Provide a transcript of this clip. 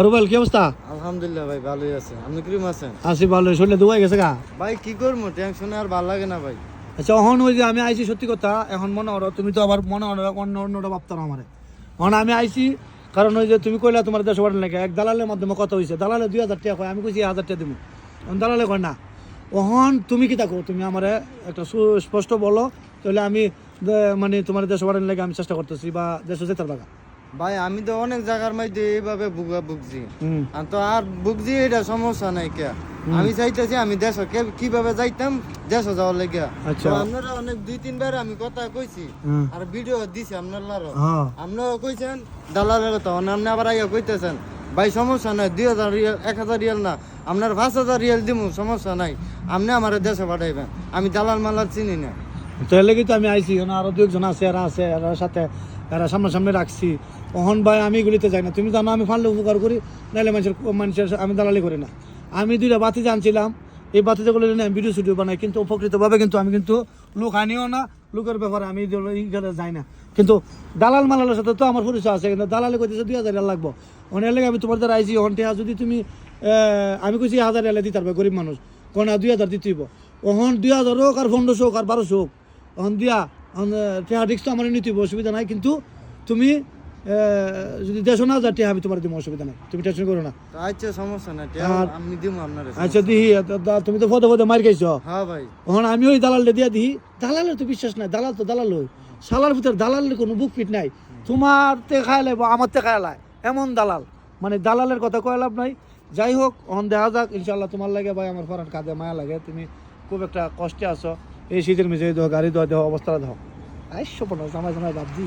রুবেল কি অবস্থা? আলহামদুলিল্লাহ ভাই ভালোই আছে। আপনি কিরকম আছেন? আছি ভালো, শরীরে দুয়াই গেছে গা। ভাই কি করবো, টেনশনে আর ভালো লাগে না ভাই। আচ্ছা এখন ওই যে আমি আইছি সত্যি কথা, এখন মনে হলো তুমি তো আবার মনে হলো অন্যটা ভাবতো না আমারে। এখন আমি আইছি কারণ ওই যে তুমি কইলা তোমার দেশ বাড়ি লাগে এক দালালের মাধ্যমে কথা হয়েছে, দালালে 2000 টাকা কয়, আমি কইছি 1000 টাকা দিব, দালালে কয় না। ওহন তুমি কি থাকো, তুমি আমারে একটা সুস্পষ্ট বলো, তাহলে আমি মানে তোমার দেশ বাড়ির লাগে আমি চেষ্টা করতেছি বা দেশে যেতে পারবা। ভাই আমি তো অনেক জায়গার মধ্যে এইভাবে বুকছি, তো আর বুকছি, এটা সমস্যা নাই কে। আমি চাইতেছি আমি দেশ কিভাবে যাইতাম দেশ যাওয়ার লেগে। আচ্ছা আপনারা অনেক 2-3 বার আমি কথা কইছি আর ভিডিও দিছি আপনারা, আপনারা কইছেন দালালের কথা, আপনি আবার আইয়া কইতেছেন ভাই সমস্যা নাই, 2000 রিয়াল 1000 রিয়াল না, আপনার 5000 রিয়াল দিব, সমস্যা নাই, আপনি আমার দেশে পাঠাইবেন, আমি দালাল মালাল চিনি না। তো এর লেগে তো আমি আইছি, আরো 2 জন আছে, এরা সাথে এরা সামনাসামনি রাখছি। ওহন ভাই আমি এগুলিতে যাই না, তুমি জানো আমি ফানলে উপকার করি, নাহলে মানুষের আমি দালালি করি না। আমি 2টা বাতি জানছিলাম, এই বাতিগুলো নিয়ে আমি ভিডিও স্টুডিও বানাই, কিন্তু উপকৃতভাবে কিন্তু আমি কিন্তু লোক আনিও না, লোকের ব্যাপারে আমি যাই না। কিন্তু দালাল মালালের সাথে তো আমার পরিচয় আছে, কিন্তু দালালি করতেছে 2000 রিয়াল লাগবো। অনেক লেগে আমি তোমার দ্বারা আইছি। ওহন টেহা যদি তুমি আমি কইছি 1000 রিয়ালে দিতে পারবে, গরিব মানুষ কোন 2000 দিতে হইব। ওহন 2000 হোক আর 1500 হোক আর 1200 হোক, ওহন দিয়া টেহা রিক্স তো আমার নিতে হইব, অসুবিধা নাই। কিন্তু তুমি যদি 1,500 টাকা আমি তোমার দিব, অসুবিধা নাই, তুমি টেনশন করো না। আচ্ছা সমস্যা নাই, আমি দিব আপনার। আচ্ছা দিহি, তুমি তো পদে পদে মার খাইছো। হ্যাঁ ভাই, এখন আমি ওই দালালে দিয়া দিহি, দালালের তো বিশ্বাস নাই, দালাল তো দালাল ওই শালার ভিতরে দালালের কোনো বুক ফিট নাই। তোমার তে খাইলে আমার তে খাইলায় এমন দালাল, মানে দালালের কথা কয় লাভ নাই। যাই হোক এখন দেখা যাক, ইনশাল্লাহ তোমার লাগে ভাই আমার ফরান কাঁধে মায়া লাগে, তুমি খুব একটা কষ্টে আছো, এই শীতের মেঝে দেহ গাড়ি দেওয়া দেহ অবস্থা দেহ আইসো পড়ো জামাই জামাই ভাবছি।